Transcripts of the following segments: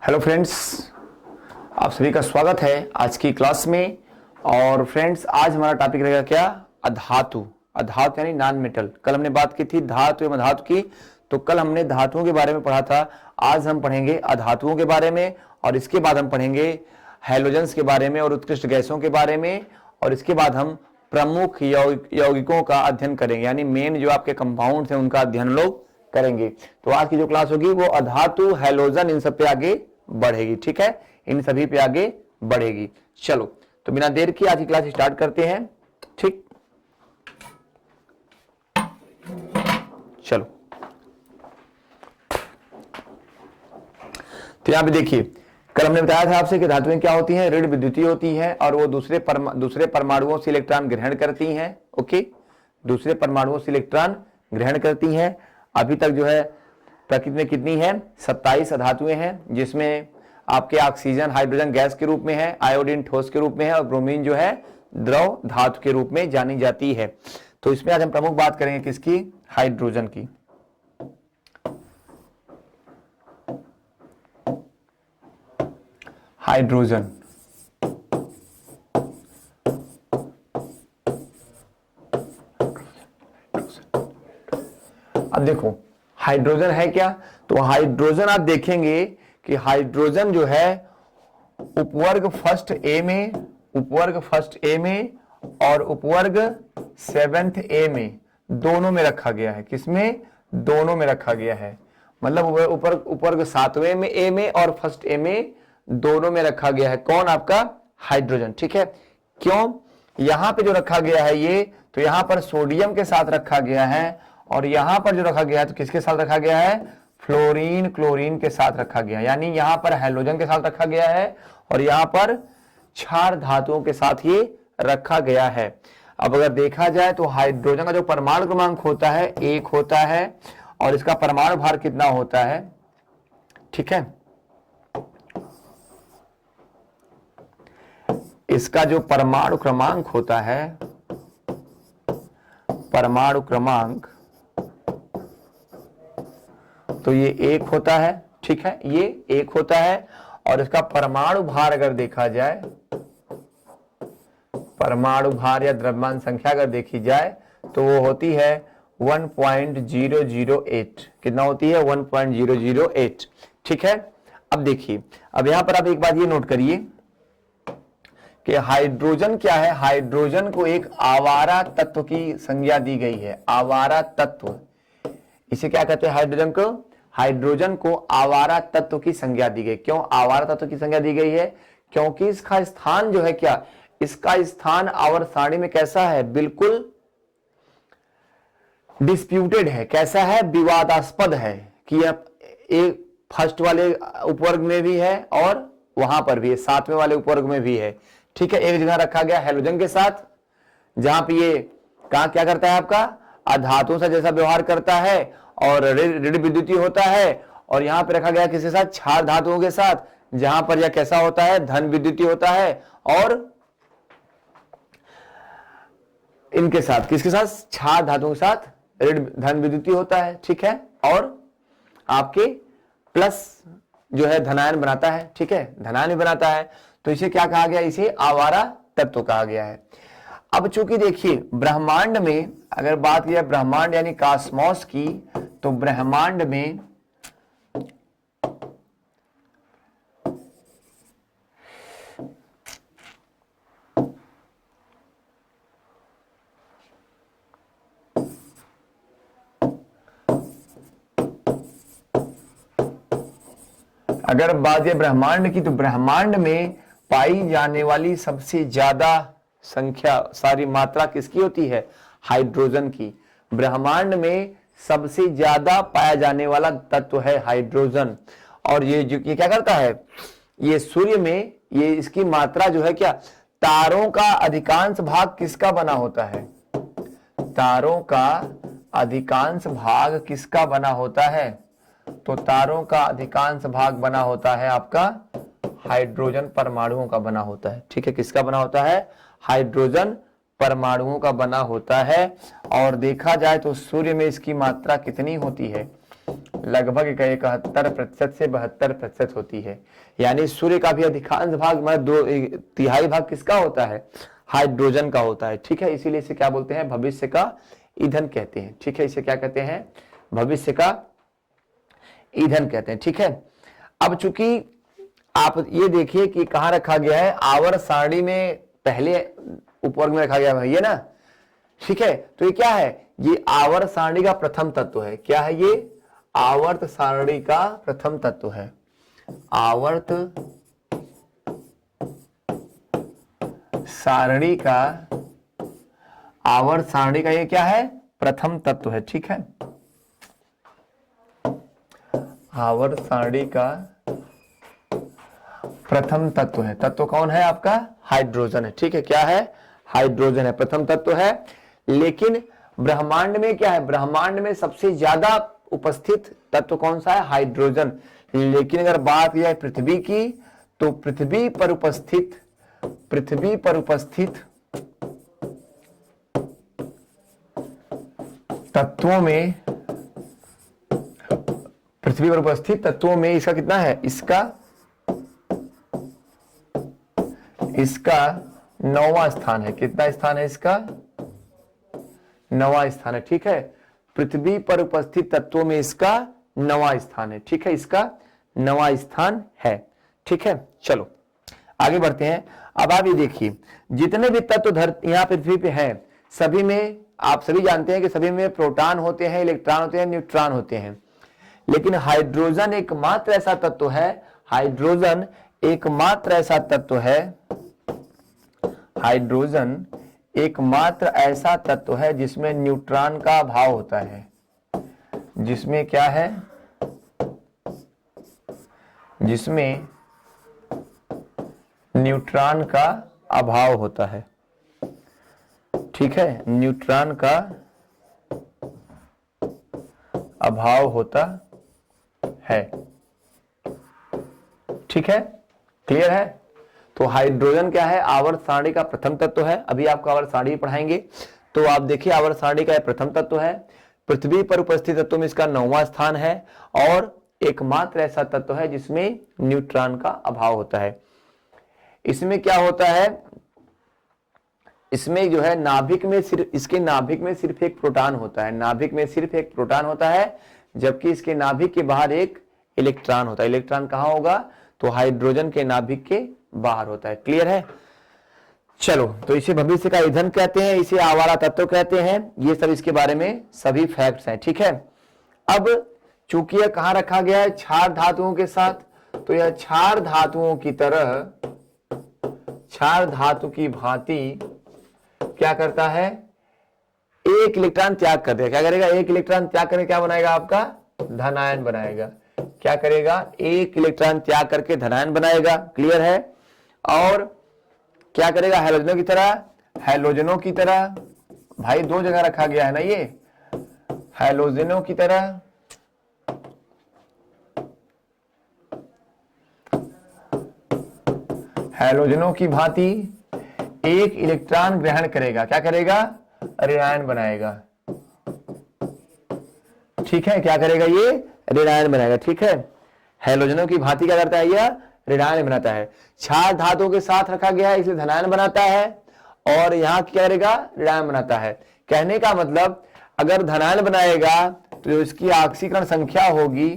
Hello friends, आप सभी का स्वागत है आज की क्लास में। और फ्रेंड्स, आज हमारा टॉपिक रहेगा क्या? अधातु। अधातु यानी नॉन मेटल। कल हमने बात की थी धातु एवं अधातु की, तो कल हमने धातुओं के बारे में पढ़ा था। आज हम पढ़ेंगे अधातुओं के बारे में, और इसके बाद हम पढ़ेंगे हैलोजेंस के बारे में और उत्कृष्ट गैसों के बारे में। और इसके बाद हम प्रमुख यौगिकों का अध्ययन करेंगे, यानी मेन जो आपके कंपाउंड्स हैं उनका अध्ययन लोग करेंगे। तो आज की जो क्लास होगी वो अधातु, हैलोजन, इन सब पे आगे बढ़ेगी। ठीक है, इन सभी पे आगे बढ़ेगी। चलो, तो बिना देर की आज की क्लास स्टार्ट करते हैं। ठीक, चलो। तो यहां पे देखिए, कल हमने बताया था आपसे कि धातुएं क्या होती हैं, ऋण विद्युतीय होती हैं और वो दूसरे परमाणुओं से इलेक्ट्रॉन ग्रहण करती हैं। ओके, दूसरे परमाणुओं से इलेक्ट्रॉन ग्रहण करती हैं। अभी तक जो है प्रकृति में कितनी है? 27 धातुएं हैं, जिसमें आपके ऑक्सीजन हाइड्रोजन गैस के रूप में है, आयोडीन ठोस के रूप में है और ब्रोमीन जो है द्रव धातु के रूप में जानी जाती है। तो इसमें आज हम प्रमुख बात करेंगे किसकी? हाइड्रोजन की। हाइड्रोजन अब देखो, हाइड्रोजन है क्या? तो हाइड्रोजन आप देखेंगे कि हाइड्रोजन जो है उपवर्ग फर्स्ट ए में, उपवर्ग फर्स्ट ए में और उपवर्ग सेवेंथ ए में, दोनों में रखा गया है। किसमें? दोनों में रखा गया है। मतलब उपवर्ग सातवें में ए में और फर्स्ट ए में, दोनों में रखा गया है। कौन? आपका हाइड्रोजन। ठीक है, क्यों यहां पे जो रखा गया है ये, तो यहां पर सोडियम के साथ रखा गया है, और यहां पर जो रखा गया है तो किसके साथ रखा गया है? फ्लोरीन क्लोरीन के साथ रखा गया। यानी यहां पर हैलोजन के साथ रखा गया है और यहां पर क्षार धातुओं के साथ ये रखा गया है। अब अगर देखा जाए तो हाइड्रोजन का जो परमाणु क्रमांक होता है 1 होता है, और इसका परमाणु भार कितना होता है? ठीक है, इसका जो परमाणु क्रमांक होता है, परमाणु क्रमांक, तो ये 1 होता है। ठीक है, ये 1 होता है। और इसका परमाणु भार अगर देखा जाए, परमाणु भार या द्रव्यमान संख्या अगर देखी जाए तो वो होती है 1.008। कितना होती है? 1.008। ठीक है, अब देखिए, अब यहां पर आप एक बात ये नोट करिए कि हाइड्रोजन क्या है? हाइड्रोजन को एक आवारा तत्व की संज्ञा दी गई है। आवारा तत्व, इसे क्या कहते हैं? हाइड्रोजन को, हाइड्रोजन को आवारा तत्व की संज्ञा दी गई। क्यों आवारा तत्व की संज्ञा दी गई है? क्योंकि इसका स्थान जो है क्या, इसका स्थान आवर्त सारणी में कैसा है? बिल्कुल डिस्प्यूटेड है। कैसा है? विवादास्पद है कि यह एक फर्स्ट वाले उपवर्ग में भी है और वहां पर भी है, सातवें वाले उपवर्ग में भी है। ठीक है, एक जगह रखा गया हैलोजन के साथ, जहां पे ये कहां क्या करता है? आपका अधातुओं से जैसा व्यवहार करता है और ऋण विद्युतीय होता है। और यहां पे रखा गया किसके साथ? क्षार धातुओं के साथ, जहां पर यह कैसा होता है? धन विद्युतीय होता है। और इनके साथ किसके साथ? क्षार धातुओं के साथ ऋण धन विद्युतीय होता है। ठीक है, और आपके प्लस जो है धनायन बनाता है। ठीक है, धनायन भी बनाता है। तो इसे क्या कहा गया? इसे आवारा तत्व कहा गया है। अब चूंकि देखिए, ब्रह्मांड में अगर बात की जाए, ब्रह्मांड यानी कॉस्मोस की, तो ब्रह्मांड में अगर बात है ब्रह्मांड की, तो ब्रह्मांड में पाई जाने वाली सबसे ज्यादा संख्या, सारी मात्रा किसकी होती है? हाइड्रोजन की। ब्रह्मांड में सबसे ज्यादा पाया जाने वाला तत्व है हाइड्रोजन। और ये क्या करता है? ये सूर्य में ये इसकी मात्रा जो है क्या, तारों का अधिकांश भाग किसका बना होता है? तारों का अधिकांश भाग किसका बना होता है? तो तारों का अधिकांश भाग बना होता है आपका हाइड्रोजन परमाणुओं का बना होता है। ठीक है, किसका बना होता है? हाइड्रोजन परमाणुओं का बना होता है। और देखा जाए तो सूर्य में इसकी मात्रा कितनी होती है? लगभग 71% से 72% होती है। यानी सूर्य का भी अधिकांश भाग मतलब 2/3 भाग किसका होता है, हाइड्रोजन का होता है। ठीक है, इसीलिए इसे क्या बोलते हैं, भविष्य का ईंधन कहते हैं। ठीक है, इसे क्या कहते हैं, भविष्य का ईंधन कहते हैं। ठीक है, अब चूंकि आप ये देखिए कि कहां रखा गया है, आवर्त सारणी में पहले उपवर्ग में रखा गया है ये ना। ठीक है, तो ये क्या है, ये आवर्त सारणी का प्रथम तत्व है। क्या है ये, आवर्त सारणी का प्रथम तत्व है। आवर्त सारणी का, आवर्त सारणी का ये क्या है, प्रथम तत्व है। ठीक है, आवर्त सारणी का प्रथम तत्व है। तत्व कौन है आपका, हाइड्रोजन है। ठीक है, क्या है, हाइड्रोजन है, प्रथम तत्व है। लेकिन ब्रह्मांड में क्या है, ब्रह्मांड में सबसे ज्यादा उपस्थित तत्व कौन सा है, हाइड्रोजन। लेकिन अगर बात यह है पृथ्वी की, तो पृथ्वी पर उपस्थित तत्वों में, पृथ्वी पर उपस्थित तत्वों में इसका कितना है, इसका 9वां स्थान है। कितना स्थान है इसका, 9वां स्थान है। ठीक है, पृथ्वी पर उपस्थित तत्वों में इसका 9वां स्थान है। ठीक है, इसका 9वां स्थान है। ठीक है, चलो आगे बढ़ते हैं। अब आप ये देखिए, जितने भी तत्व धरती यहां पृथ्वी पे हैं, सभी में आप सभी जानते हैं कि सभी में प्रोटॉन होते हैं, इलेक्ट्रॉन होते हैं, न्यूट्रॉन होते हैं। लेकिन हाइड्रोजन एकमात्र ऐसा तत्व है, हाइड्रोजन एकमात्र ऐसा तत्व है, हाइड्रोजन एकमात्र ऐसा तत्व है जिसमें न्यूट्रॉन का अभाव होता है। जिसमें क्या है, जिसमें न्यूट्रॉन का अभाव होता है। ठीक है, न्यूट्रॉन का अभाव होता है। ठीक है, क्लियर है। तो हाइड्रोजन क्या है, आवर्त सारणी का प्रथम तत्व है। अभी आपको आवर्त सारणी पढ़ाएंगे, तो आप देखिए आवर्त सारणी का प्रथम तत्व है, पृथ्वी पर उपस्थित तत्वों में इसका 9वां स्थान है, और एकमात्र ऐसा तत्व है जिसमें न्यूट्रॉन का अभाव होता है। इसमें क्या होता है, इसमें जो है नाभिक में सिर्फ, इसके नाभिक में सिर्फ एक प्रोटॉन होता है, नाभिक में सिर्फ एक प्रोटॉन होता है, जबकि इसके नाभिक के बाहर एक इलेक्ट्रॉन होता है। इलेक्ट्रॉन कहां होगा, तो हाइड्रोजन के नाभिक के बाहर होता है। क्लियर है। चलो, तो इसे भविष्य का ईंधन कहते हैं, इसे आवारा तत्व कहते हैं। ये सब इसके बारे में सभी फैक्ट्स हैं। ठीक है, अब चूंकि यह कहां रखा गया है, क्षार धातुओं के साथ, तो यह क्षार धातुओं की तरह, क्षार धातु की भांति क्या करता है, एक इलेक्ट्रॉन त्याग कर देगा। क्या करेगा, एक इलेक्ट्रॉन त्याग करके क्या बनाएगा, आपका धनायन बनाएगा। क्या करेगा, एक इलेक्ट्रॉन त्याग करके धनायन बनाएगा। क्लियर है। और क्या करेगा, हैलोजनों की तरह, हैलोजनों की तरह, भाई दो जगह रखा गया है ना ये, हैलोजनों की तरह, हैलोजनों की भांति एक इलेक्ट्रॉन ग्रहण करेगा। क्या करेगा, ऋणायन बनाएगा। ठीक है, क्या करेगा, ये ऋणायन बनाएगा। ठीक है, हैलोजनों की भांति क्या करता है, यह ऋणायन बनाता है। क्षार धातु के साथ रखा गया है, इसलिए धनायन बनाता है, और यहां क्या करेगा, ऋणायन बनाता है। कहने का मतलब, अगर धनायन बनाएगा तो इसकी ऑक्सीकरण संख्या होगी,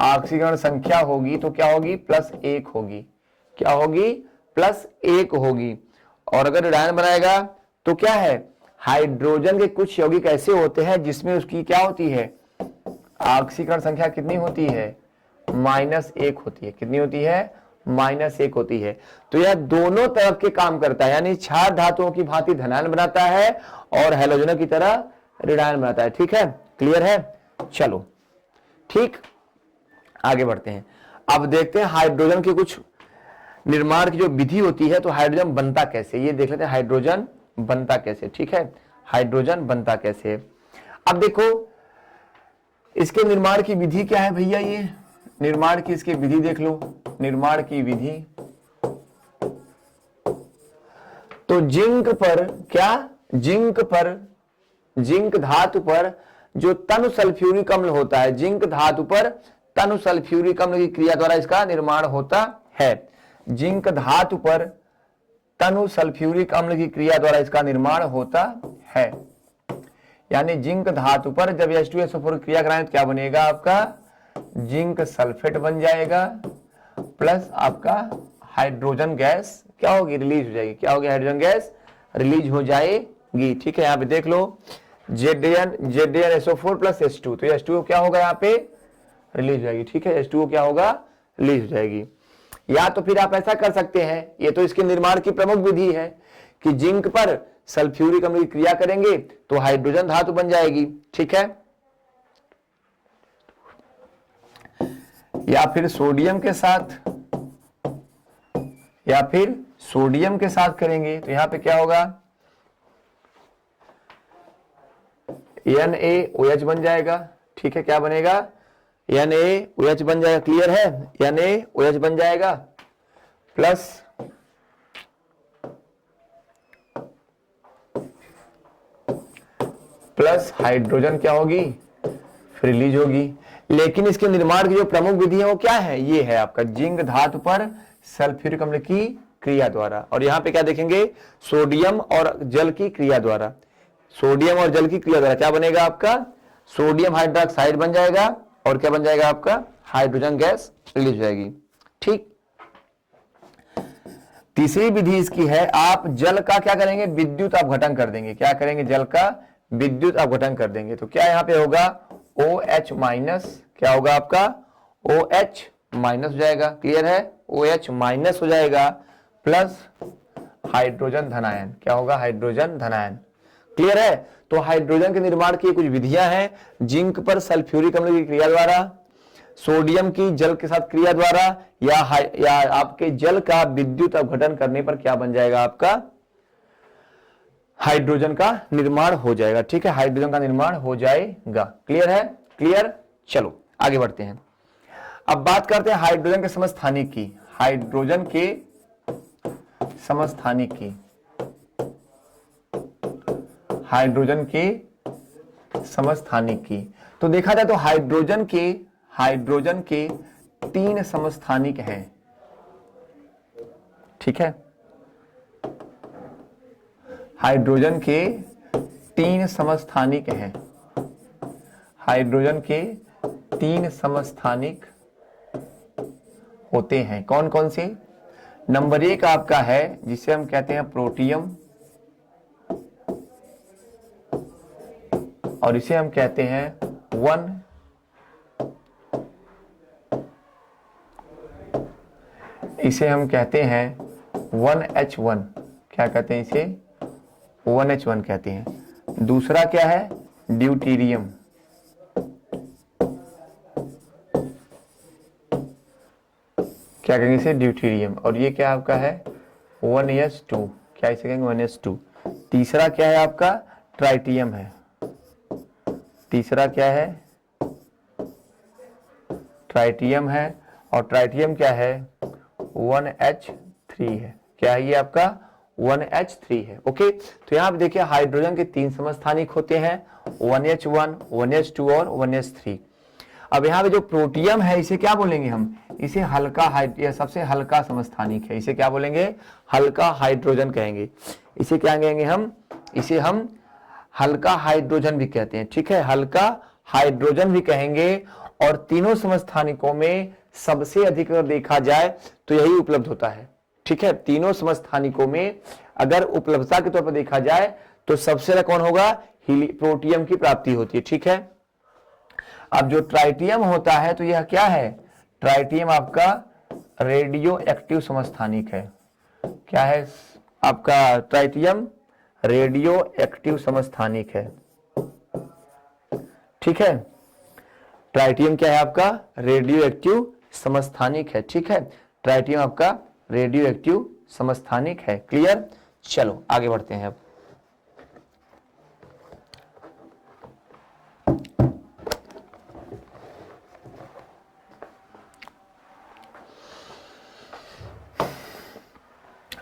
ऑक्सीकरण संख्या होगी तो क्या होगी, +1 होगी। क्या होगी, +1 होगी। और अगर ऋणायन बनाएगा तो क्या है, हाइड्रोजन के कुछ यौगिक ऐसे होते हैं जिसमें उसकी क्या होती है, ऑक्सीकरण संख्या कितनी होती है, -1 होती है। कितनी होती है, -1 होती है। तो यह दोनों तरफ के काम करता है, यानी क्षार धातुओं की भांति धनायन बनाता है और हैलोजनों की तरह ऋणायन बनाता है। ठीक है, क्लियर है। चलो ठीक, आगे बढ़ते हैं। अब देखते हैं हाइड्रोजन के कुछ निर्माण की जो विधि होती है, तो हाइड्रोजन बनता कैसे, ये देख लेते हैं, हाइड्रोजन बनता कैसे। ठीक है, हाइड्रोजन बनता कैसे। अब देखो इसके निर्माण की विधि क्या है भैया, ये निर्माण की इसकी विधि देख लो। निर्माण की विधि, तो जिंक पर क्या, जिंक धातु पर जो तनु सल्फ्यूरिक अम्ल होता है, जिंक धातु पर तनु सल्फ्यूरिक अम्ल की क्रिया द्वारा इसका निर्माण होता है। जिंक धातु पर तनु सल्फ्यूरिक अम्ल की क्रिया द्वारा इसका निर्माण होता है। यानी जिंक धातु पर जब H2SO4 क्रिया कराएं तो क्या बनेगा आपका, जिंक सल्फेट बन जाएगा, प्लस आपका हाइड्रोजन गैस क्या होगी, रिलीज हो जाएगी। क्या होगी, हाइड्रोजन गैस रिलीज हो जाएगी। ठीक है, यहाँ पे देख लो ZnSO4 प्लस H2, तो H2O क्या होगा, यहाँ पे रिलीज हो जाएगी। ठीक है, H2O क्या होगा, रिलीज हो जाएगी। या तो फिर आप ऐसा कर सकते हैं, ये तो इसके निर्माण की प्रमुख विधि है कि जिंक पर सल्फ्यूरिक अम्ल की क्रिया करेंगे तो हाइड्रोजन धातु बन जाएगी। ठीक है, या फिर सोडियम के साथ, या फिर सोडियम के साथ करेंगे तो यहां पे क्या होगा, NaOH बन जाएगा। ठीक है, क्या बनेगा, NaOH बन जाएगा। क्लियर है, NaOH बन जाएगा, प्लस हाइड्रोजन क्या होगी, रिलीज होगी। लेकिन इसके निर्माण की जो प्रमुख विधि है वो क्या है, ये है आपका जिंक धातु पर सल्फ्यूरिक अम्ल की क्रिया द्वारा। और यहां पे क्या देखेंगे, सोडियम और जल की क्रिया द्वारा। सोडियम और जल की क्रिया द्वारा क्या बनेगा आपका, सोडियम हाइड्रोक्साइड बन जाएगा और क्या बन जाएगा आपका, हाइड्रोजन गैस रिलीज हो जाएगी। ठीक, तीसरी विधि इसकी है, आप जल का क्या करेंगे, विद्युत अपघटन कर देंगे। क्या करेंगे, जल का विद्युत अपघटन कर देंगे। तो क्या यहां पे होगा, OH माइनस, क्या होगा आपका, OH माइनस हो जाएगा। क्लियर है, OH माइनस हो जाएगा, प्लस हाइड्रोजन धनायन, क्या होगा, हाइड्रोजन धनायन। क्लियर है, तो हाइड्रोजन के निर्माण की कुछ विधियां हैं, जिंक पर सल्फ्यूरिक अम्ल की क्रिया द्वारा, सोडियम की जल के साथ क्रिया द्वारा, या आपके जल का विद्युत अपघटन करने पर क्या बन जाएगा आपका, हाइड्रोजन का निर्माण हो जाएगा। ठीक है, हाइड्रोजन का निर्माण हो जाएगा। क्लियर है, क्लियर। चलो आगे बढ़ते हैं। अब बात करते हैं हाइड्रोजन के समस्थानिक की, हाइड्रोजन के समस्थानिक की, हाइड्रोजन के समस्थानिक की। तो देखा जाए तो हाइड्रोजन के 3 समस्थानिक हैं। ठीक है, हाइड्रोजन के 3 समस्थानिक हैं। हाइड्रोजन के 3 समस्थानिक होते हैं। कौन कौन से, नंबर 1 आपका है जिसे हम कहते हैं प्रोटियम, और इसे हम कहते हैं 1, इसे हम कहते हैं 1H1। क्या कहते हैं इसे, 1H1 कहते हैं। दूसरा क्या है, ड्यूटीरियम, क्या कहेंगे इसे, ड्यूटीरियम। और ये क्या आपका है, 1S2, क्या इसे कहेंगे, 1S2। तीसरा क्या है आपका, ट्राइटियम है। तीसरा क्या है, ट्राइटियम है। और ट्राइटियम क्या है, 1H3 है। क्या है ये आपका, 1H3 है। ओके, तो यहां पे देखिए हाइड्रोजन के 3 समस्थानिक होते हैं, 1H1, 1H2 और 1H3। अब यहाँ पे जो प्रोटियम है इसे क्या बोलेंगे हम, इसे हल्का या सबसे हल्का समस्थानिक है। इसे क्या बोलेंगे, हल्का हाइड्रोजन कहेंगे। इसे क्या कहेंगे हम, इसे हम हल्का हाइड्रोजन भी कहते हैं। ठीक है, हल्का हाइड्रोजन भी कहेंगे। और तीनों समस्थानिकों में सबसे अधिक अगर देखा जाए तो यही उपलब्ध होता है। ठीक है, तीनों समस्थानिकों में अगर उपलब्धता के तौर पर देखा जाए तो सबसे ज्यादा कौन होगा, प्रोटियम की प्राप्ति होती है। ठीक है, अब जो ट्राइटियम होता है तो यह क्या है, ट्राइटियम आपका रेडियो एक्टिव समस्थानिक है। क्या है आपका, ट्राइटियम रेडियो एक्टिव समस्थानिक है। ठीक है, ट्राइटियम क्या है आपका, रेडियो एक्टिव समस्थानिक है। ठीक है, ट्राइटियम आपका रेडियो एक्टिव समस्थानिक है। क्लियर, चलो आगे बढ़ते हैं।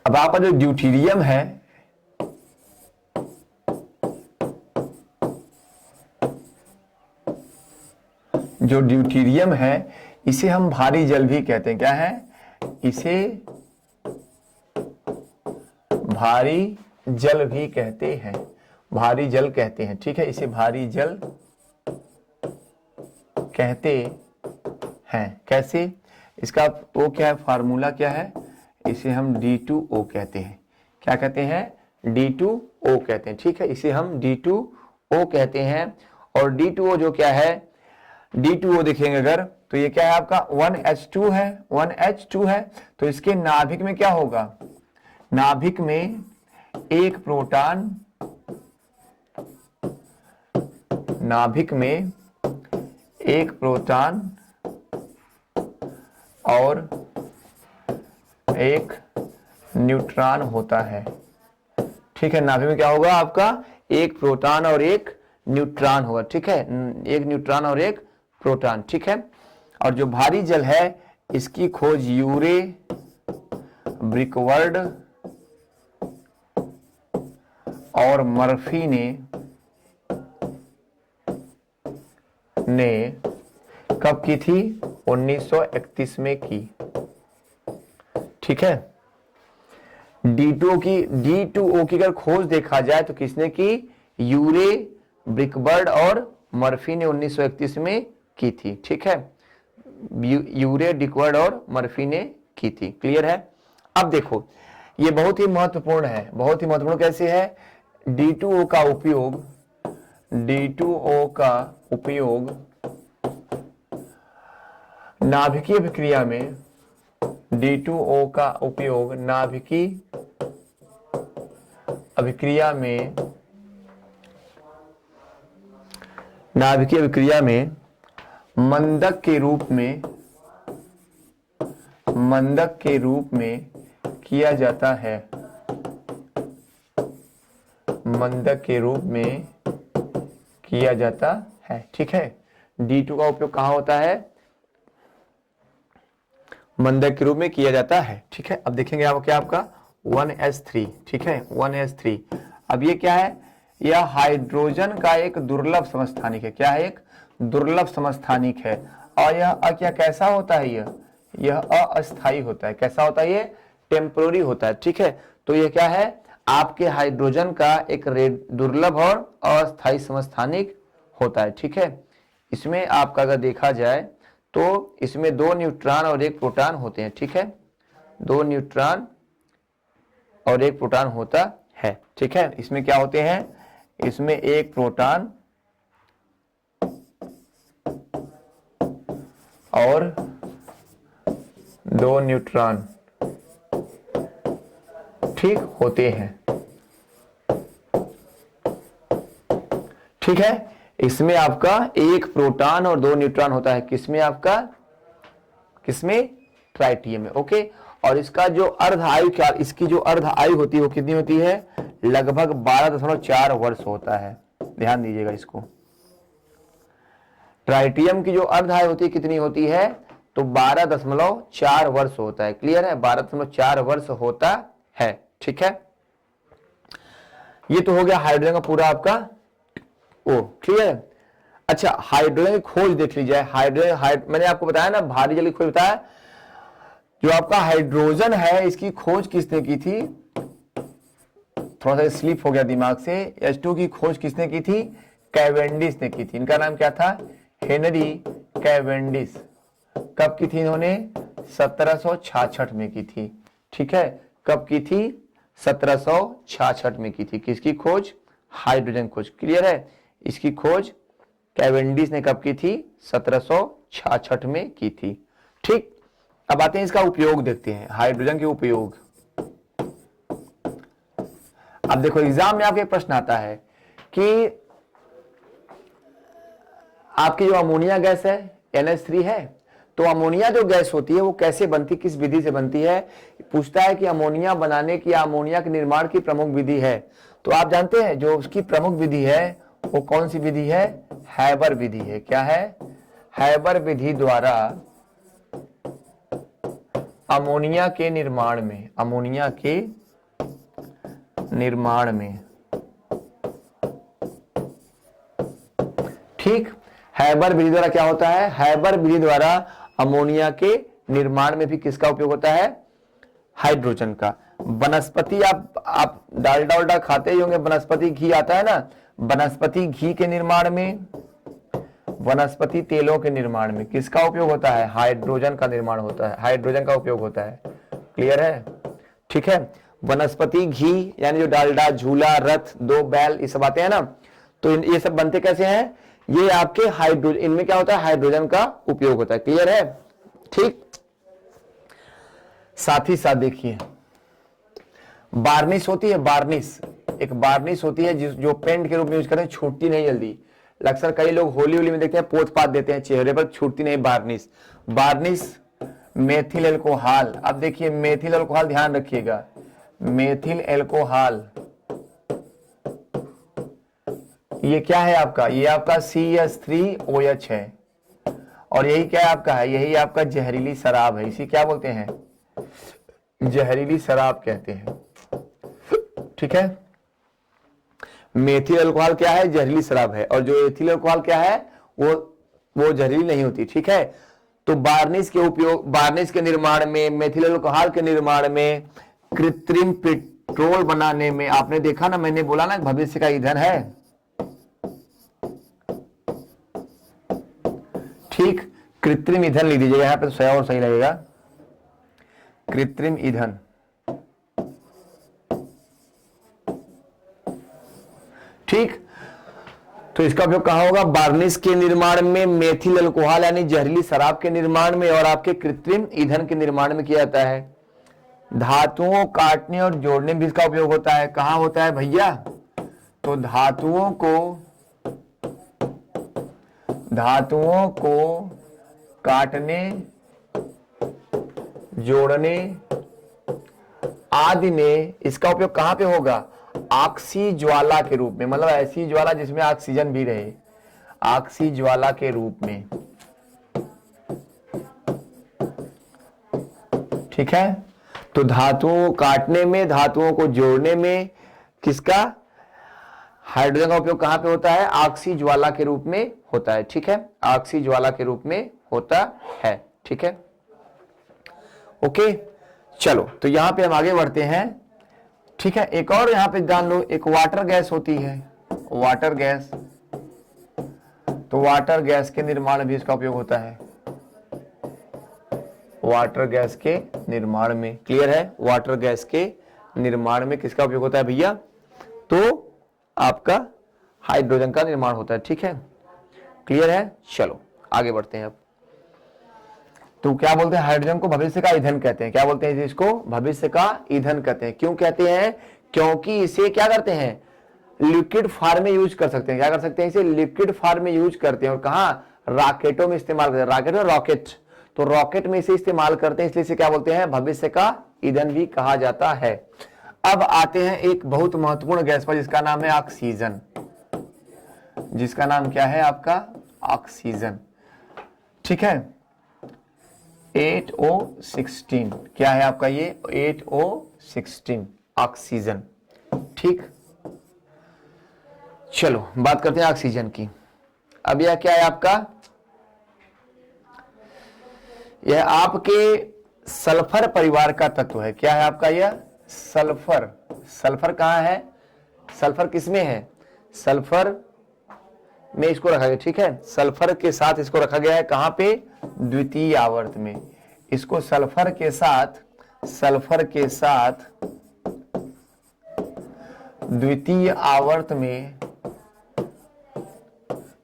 अब आपका जो ड्यूटीरियम है, जो ड्यूटीरियम है इसे हम भारी जल भी कहते हैं। क्या है? इसे भारी जल भी कहते हैं, भारी जल कहते हैं। ठीक है, इसे भारी जल कहते हैं। कैसे? इसका वो क्या है, फार्मूला क्या है? इसे हम D2O कहते हैं। क्या कहते हैं? D2O कहते हैं। ठीक है, इसे हम D2O कहते हैं। और D2O जो क्या है, D2O देखेंगे अगर तो ये क्या है आपका 1H2 है, 1H2 है। तो इसके नाभिक में क्या होगा? नाभिक में एक प्रोटॉन, नाभिक में एक प्रोटॉन और एक न्यूट्रॉन होता है। ठीक है, नाभिक में क्या होगा आपका? एक प्रोटॉन और एक न्यूट्रॉन होगा। ठीक है, एक न्यूट्रॉन और एक प्रोटॉन। ठीक है, और जो भारी जल है इसकी खोज यूरे ब्रिकवर्ड और मर्फी ने कब की थी? 1931 में की। ठीक है, D2O की अगर खोज देखा जाए तो किसने की? यूरे ब्रिकबर्ड और मर्फी ने 1931 में की थी। ठीक है, यूरे ब्रिकबर्ड और मर्फी ने की थी। क्लियर है? अब देखो ये बहुत ही महत्वपूर्ण है, बहुत ही महत्वपूर्ण। कैसे है? D2O का उपयोग, D2O का उपयोग नाभिकीय अभिक्रिया में, D2O का उपयोग नाभिकीय अभिक्रिया में, नाभिकीय अभिक्रिया में मंदक के रूप में, मंदक के रूप में किया जाता है। मंदक के रूप में किया जाता है। ठीक है, D2 का उपयोग कहां होता है? मंदक के रूप में किया जाता है। ठीक है, अब देखेंगे आप क्या आपका 1S3। ठीक है, 1S3। अब ये क्या है? यह हाइड्रोजन का एक दुर्लभ समस्थानिक है। क्या है? एक दुर्लभ समस्थानिक है। और यह क्या कैसा होता है? यह अस्थाई होता है। कैसा होता है? ये टेम्पोररी होता है। ठीक है, तो ये क्या है? आपके हाइड्रोजन का एक दुर्लभ और अस्थाई समस्थानिक होता है। ठीक है, इसमें आपका अगर देखा जाए तो इसमें 2 न्यूट्रॉन और एक प्रोटॉन होते हैं। ठीक है, 2 न्यूट्रॉन और एक प्रोटॉन होता है। ठीक है, इसमें क्या होते हैं? इसमें एक प्रोटॉन और 2 न्यूट्रॉन ठीक होते हैं। ठीक है, इसमें आपका एक प्रोटॉन और 2 न्यूट्रॉन होता है। किसमें आपका? किसमें? ट्राइटियम में। ओके, और इसका जो अर्ध आयु क्या, इसकी जो अर्ध आयु होती है वो कितनी होती है? लगभग 12.4 वर्ष होता है। ध्यान दीजिएगा इसको। ट्राइटियम की जो अर्ध आयु होती है कितनी होती है? तो 12.4 वर्ष होता है। क्लियर है? 12.4 वर्ष होता है। ठीक है, ये तो हो गया हाइड्रोजन का पूरा आपका ओ। क्लियर है? अच्छा, हाइड्रोजन की खोज देख लीजिए। हाइड्रोजन मैंने आपको बताया ना, भारी जल की खोज बताया। जो आपका हाइड्रोजन है इसकी खोज किसने की थी? थोड़ा सा स्लिप हो गया दिमाग से। H2 की खोज किसने की थी? कैवेंडिश ने की थी। इनका नाम क्या था? Henry Cavendish. कब की थी इन्होंने? 1766 में की थी। ठीक है, कब की थी? 1766 में की थी। किसकी खोज? हाइड्रोजन खोज। क्लियर है? इसकी खोज कैवेंडिश ने कब की थी? 1766 में की थी। ठीक, अब आते हैं इसका उपयोग देखते हैं, हाइड्रोजन के उपयोग। अब देखो एग्जाम में आपके प्रश्न आता है कि आपकी जो अमोनिया गैस है NH3 है, तो अमोनिया जो गैस होती है वो कैसे बनती, किस विधि से बनती है? पूछता है कि अमोनिया बनाने की, अमोनिया के निर्माण की प्रमुख विधि है। तो आप जानते हैं जो उसकी प्रमुख विधि है वो कौन सी विधि है? हैबर विधि है। क्या है? हैबर विधि द्वारा अमोनिया के निर्माण में, अमोनिया के निर्माण में, ठीक, हैबर विधि द्वारा क्या होता है, हैबर विधि द्वारा अमोनिया के निर्माण में भी किसका उपयोग होता है, हाइड्रोजन का। वनस्पति आप डालडा उल्डा खाते ही होंगे, वनस्पति घी आता है ना, वनस्पति घी के निर्माण में, वनस्पति तेलों के निर्माण में किसका उपयोग होता है, हाइड्रोजन का निर्माण होता है, हाइड्रोजन का उपयोग होता है। क्लियर है, ठीक है। वनस्पति घी यानी जो डालडा, झूला, रथ, 2 बैल, ये सब आते हैं ना, तो ये सब बनते कैसे हैं, ये आपके हाइड्रोजन, इनमें क्या होता है, हाइड्रोजन का उपयोग होता है। क्लियर है, ठीक। साथ ही साथ देखिए बार्निश होती है, बार्निश, एक बार्निश होती है जो पेंट के रूप में यूज करते हैं, छूटती नहीं जल्दी। अक्सर कई लोग होली होली में देखते हैं पोत पात देते हैं चेहरे पर, छूटती नहीं बार्निश। बार्निश मेथिल एल्कोहल, अब देखिए मेथिल एल्कोहल ध्यान रखिएगा, मेथिल एल्कोहल ये क्या है आपका, ये आपका CH3OH है, और यही क्या है आपका है, यही आपका जहरीली शराब है, इसी क्या बोलते हैं, जहरीली शराब कहते हैं। ठीक है, मेथिल अल्कोहल क्या है, जहरीली शराब है, और जो एथिल अल्कोहल क्या है, वो जहरीली नहीं होती। ठीक है, तो बार्निश के उपयोग, बार्निश के निर्माण में, मेथिल अल्कोहल के निर्माण में, कृत्रिम पेट्रोल बनाने में, आपने देखा ना, मैंने बोला ना भविष्य का ईंधन है। ठीक, कृत्रिम ईंधन लिख दीजिएगा यहां पे, तो और सही लगेगा, कृत्रिम ईंधन। ठीक, तो इसका उपयोग कहां होगा, बार्निश के निर्माण में, मेथिल अल्कोहल यानी जहरीली शराब के निर्माण में, और आपके कृत्रिम ईंधन के निर्माण में किया जाता है। धातुओं काटने और जोड़ने में भी इसका उपयोग होता है। कहां होता है भैया, तो धातुओं को काटने, जोड़ने आदि में इसका उपयोग कहां पे होगा, ऑक्सी ज्वाला के रूप में, मतलब ऐसी ज्वाला जिसमें ऑक्सीजन भी रहे, ऑक्सी ज्वाला के रूप में। ठीक है, तो धातुओं को काटने में, धातुओं को जोड़ने में किसका, हाइड्रोजन का उपयोग कहां पे होता है, ऑक्सी ज्वाला के रूप में होता है। ठीक है, ऑक्सी ज्वाला के रूप में होता है। ठीक है, ओके, चलो तो यहां पे हम आगे बढ़ते हैं। ठीक है, एक और यहां पे जान लो, एक वाटर गैस होती है, वाटर गैस, तो वाटर गैस के निर्माण भी इसका उपयोग होता है, वाटर गैस के निर्माण में। क्लियर है, वाटर गैस के निर्माण में किसका उपयोग होता है भैया, तो आपका हाइड्रोजन का निर्माण होता है। ठीक है, क्लियर है, चलो आगे बढ़ते हैं अब। तो क्या बोलते हैं, हाइड्रोजन को भविष्य का ईंधन कहते हैं। क्या बोलते हैं इसको, भविष्य का ईंधन कहते हैं। क्यों कहते हैं, क्योंकि इसे क्या करते हैं, लिक्विड फॉर्म में यूज कर सकते हैं। क्या कर सकते हैं, इसे लिक्विड फॉर्म में यूज करते हैं, और कहां, रॉकेटों में इस्तेमाल करते हैं, रॉकेट और रॉकेट, तो रॉकेट में इसे इस्तेमाल करते हैं, इसलिए इसे क्या बोलते हैं, भविष्य का ईंधन भी कहा जाता है। अब आते हैं एक बहुत महत्वपूर्ण गैस पर, जिसका नाम है ऑक्सीजन, जिसका नाम क्या है आपका, ऑक्सीजन। ठीक है, 8O16 क्या है आपका, ये 8O16 ऑक्सीजन। ठीक, चलो बात करते हैं ऑक्सीजन की। अब यह क्या है आपका, यह आपके सल्फर परिवार का तत्व है। क्या है आपका यह, सल्फर। सल्फर कहां है, सल्फर किसमें है, सल्फर में इसको रखा गया। ठीक है, सल्फर के साथ इसको रखा गया है, कहां पे, द्वितीय आवर्त में। इसको सल्फर के साथ द्वितीय आवर्त में,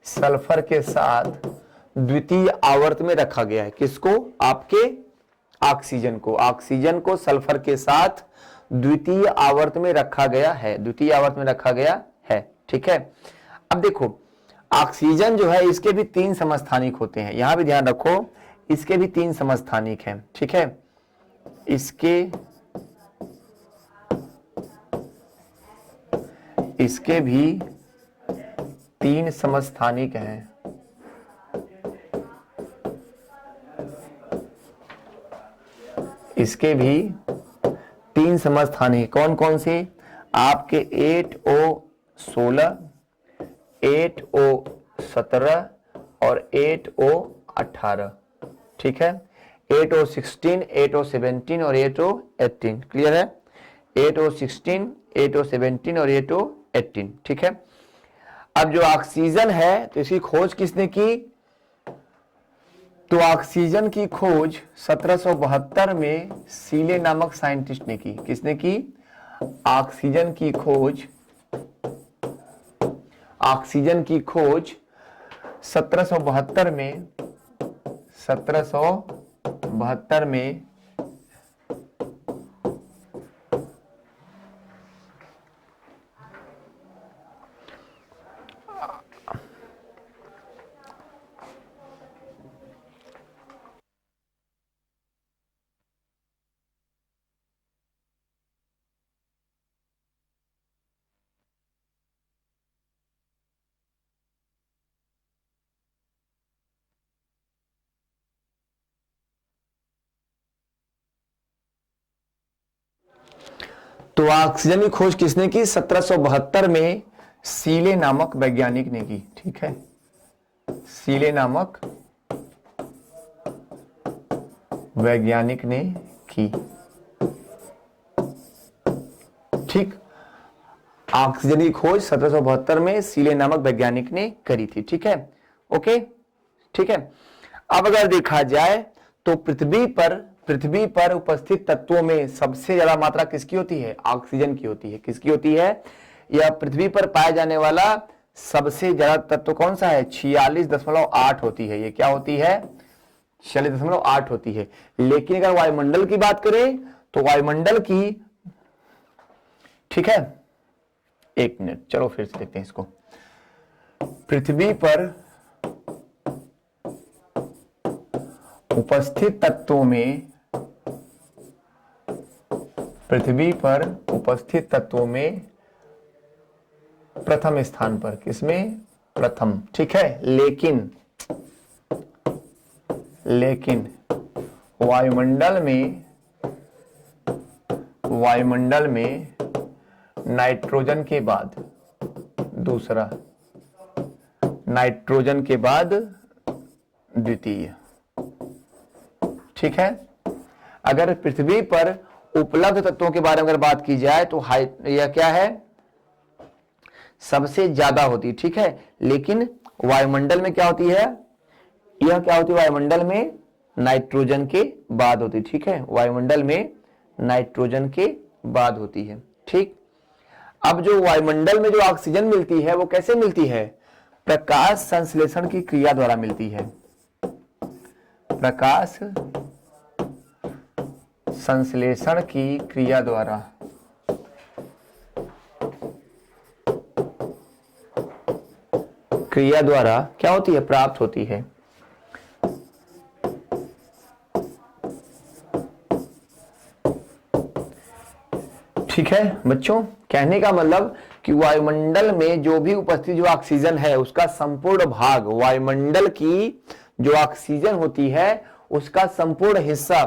सल्फर के साथ द्वितीय आवर्त में रखा गया है। किसको, आपके ऑक्सीजन को, ऑक्सीजन को सल्फर के साथ द्वितीय आवर्त में रखा गया है, द्वितीय आवर्त में रखा गया है। ठीक है, अब देखो ऑक्सीजन जो है, इसके भी 3 समस्थानिक होते हैं, यहां भी ध्यान रखो, इसके भी 3 समस्थानिक हैं। ठीक है, इसके भी 3 समस्थानिक हैं। इसके भी 3 समस्थानिक, कौन कौन से, आपके 8O16, 8O17 और 8O18, ठीक है। 8O16, 8O17 और 8O18, क्लियर है। 8O16, 8O17 और 8O18, ठीक है। अब जो ऑक्सीजन है तो इसकी खोज किसने की? तो ऑक्सीजन की खोज 1772 में सीले नामक साइंटिस्ट ने की। किसने की? ऑक्सीजन की खोज 1772 में 1772 में तो ऑक्सीजन की खोज किसने की? 1772 में सीले नामक वैज्ञानिक ने की, ठीक है। सीले नामक वैज्ञानिक ने की, ठीक। ऑक्सीजन की खोज 1772 में सीले नामक वैज्ञानिक ने करी थी, ठीक है। ओके, ठीक है। अब अगर देखा जाए तो पृथ्वी पर उपस्थित तत्वों में सबसे ज्यादा मात्रा किसकी होती है? ऑक्सीजन की होती है। किसकी होती है? यह पृथ्वी पर पाया जाने वाला सबसे ज्यादा तत्व कौन सा है? 46.8 होती है। ये क्या होती है? 46.8 होती है। लेकिन अगर वायुमंडल की बात करें तो वायुमंडल की, ठीक है, एक मिनट, चलो फिर से देखते हैं इसको। पृथ्वी पर उपस्थित तत्वों में प्रथम स्थान पर, किसमें? प्रथम, ठीक है। लेकिन वायुमंडल में नाइट्रोजन के बाद दूसरा, नाइट्रोजन के बाद द्वितीय, ठीक है। अगर पृथ्वी पर उपलब्ध तत्वों के बारे में अगर बात की जाए तो यह क्या है? सबसे ज्यादा होती, ठीक है। लेकिन वायुमंडल में क्या होती है? यह क्या होती है? वायुमंडल में नाइट्रोजन के बाद होती, ठीक है। वायुमंडल में नाइट्रोजन के बाद होती है, ठीक। अब जो वायुमंडल में जो ऑक्सीजन मिलती है वो कैसे मिलती है? प्रकाश संश्लेषण की क्रिया द्वारा मिलती है। प्रकाश संश्लेषण की क्रिया द्वारा, क्या होती है? प्राप्त होती है। ठीक है बच्चों, कहने का मतलब कि वायुमंडल में जो भी उपस्थित जो ऑक्सीजन है उसका संपूर्ण भाग, वायुमंडल की जो ऑक्सीजन होती है उसका संपूर्ण हिस्सा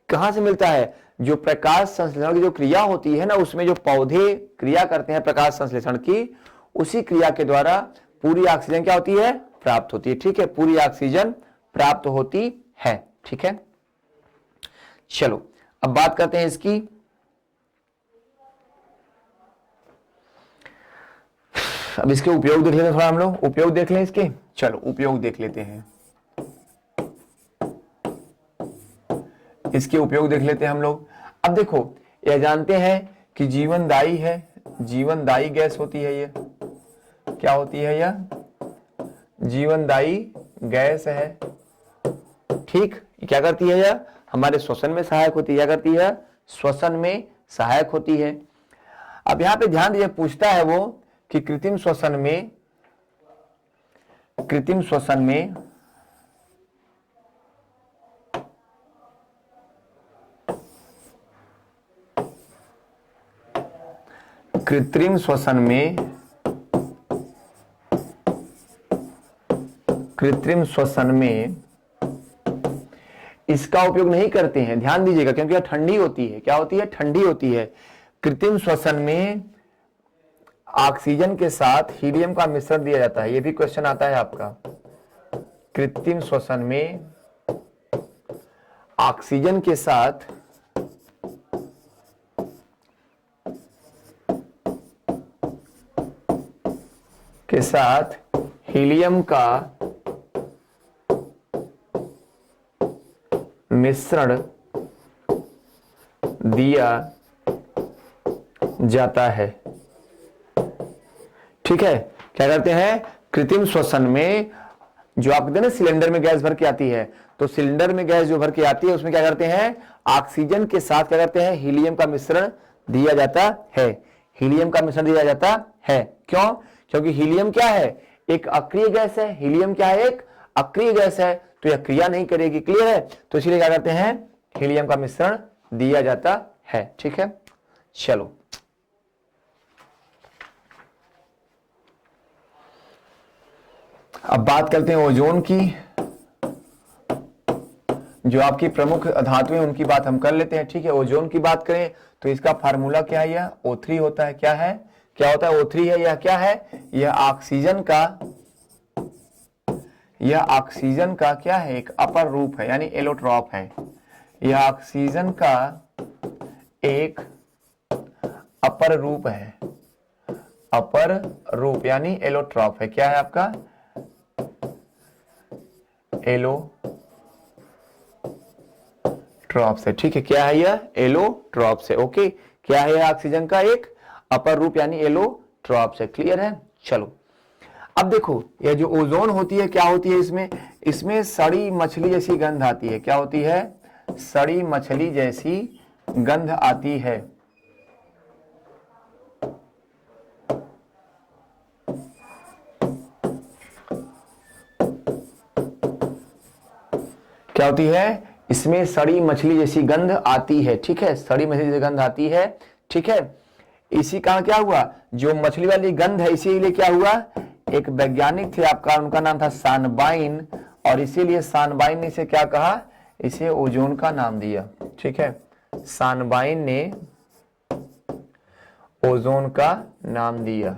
कहां से मिलता है? जो प्रकाश संश्लेषण की जो क्रिया होती है ना, उसमें जो पौधे क्रिया करते हैं प्रकाश संश्लेषण की, उसी क्रिया के द्वारा पूरी ऑक्सीजन क्या होती है? प्राप्त होती है, ठीक है। पूरी ऑक्सीजन प्राप्त होती है, ठीक है। चलो अब बात करते हैं इसकी। अब इसके उपयोग देख लेते हैं, थोड़ा हम लोग उपयोग देख लें इसके। चलो उपयोग देख लेते हैं, इसके उपयोग देख लेते हैं हम लोग। अब देखो, यह जानते हैं कि जीवनदायी है, जीवनदायी गैस होती है। ये क्या होती है? यह जीवनदायी गैस है, ठीक। क्या करती है? यह हमारे श्वसन में सहायक होती है। क्या करती है? श्वसन में सहायक होती है। अब यहां पे ध्यान दीजिए, पूछता है वो कि कृत्रिम श्वसन में कृत्रिम श्वसन में इसका उपयोग नहीं करते हैं। ध्यान दीजिएगा, क्योंकि यह ठंडी होती है। क्या होती है? ठंडी होती है। कृत्रिम श्वसन में ऑक्सीजन के साथ हीलियम का मिश्रण दिया जाता है। यह भी क्वेश्चन आता है आपका। कृत्रिम श्वसन में ऑक्सीजन के साथ हीलियम का मिश्रण दिया जाता है। ठीक है, क्या करते हैं, कृत्रिम श्वसन में जो आप कहते हैं ना सिलेंडर में गैस भर के आती है, तो सिलेंडर में गैस जो भर के आती है उसमें क्या करते हैं, ऑक्सीजन के साथ क्या करते हैं, हीलियम का मिश्रण दिया जाता है। हीलियम का मिश्रण दिया जाता है, क्यों? क्योंकि हीलियम क्या है, एक अक्रिय गैस है। हीलियम क्या है, एक अक्रिय गैस है, तो यह क्रिया नहीं करेगी। क्लियर है? तो इसलिए क्या करते हैं, हीलियम का मिश्रण दिया जाता है। ठीक है, चलो अब बात करते हैं ओजोन की। जो आपकी प्रमुख धातुएं उनकी बात हम कर लेते हैं। ठीक है, ओजोन की बात करें तो इसका फार्मूला क्या है, यह O3 होता है। क्या है, क्या होता है, O3 है। यह क्या है, यह ऑक्सीजन का क्या है, एक अपर रूप है, यानी एलोट्रॉप है। यह ऑक्सीजन का एक अपर रूप है, अपर रूप यानी एलोट्रॉप है। क्या है आपका, एलोट्रॉप से। ठीक है, क्या है यह, एलोट्रॉप से। ओके, क्या है ऑक्सीजन का एक अपर रूप यानी एलोट्रॉप से। क्लियर है? चलो अब देखो, यह जो ओजोन होती है क्या होती है, इसमें सड़ी मछली जैसी गंध आती है। क्या होती है, सड़ी मछली जैसी गंध आती है। क्या होती है, इसमें सड़ी मछली जैसी गंध आती है। ठीक है, सड़ी मछली जैसी गंध आती है। ठीक है, इसी का क्या हुआ, जो मछली वाली गंध है इसीलिए क्या हुआ, एक वैज्ञानिक थे आपका, उनका नाम था सानबाइन, और इसीलिए सानबाइन ने इसे क्या कहा, इसे ओजोन का नाम दिया। ठीक है, सानबाइन ने ओजोन का नाम दिया।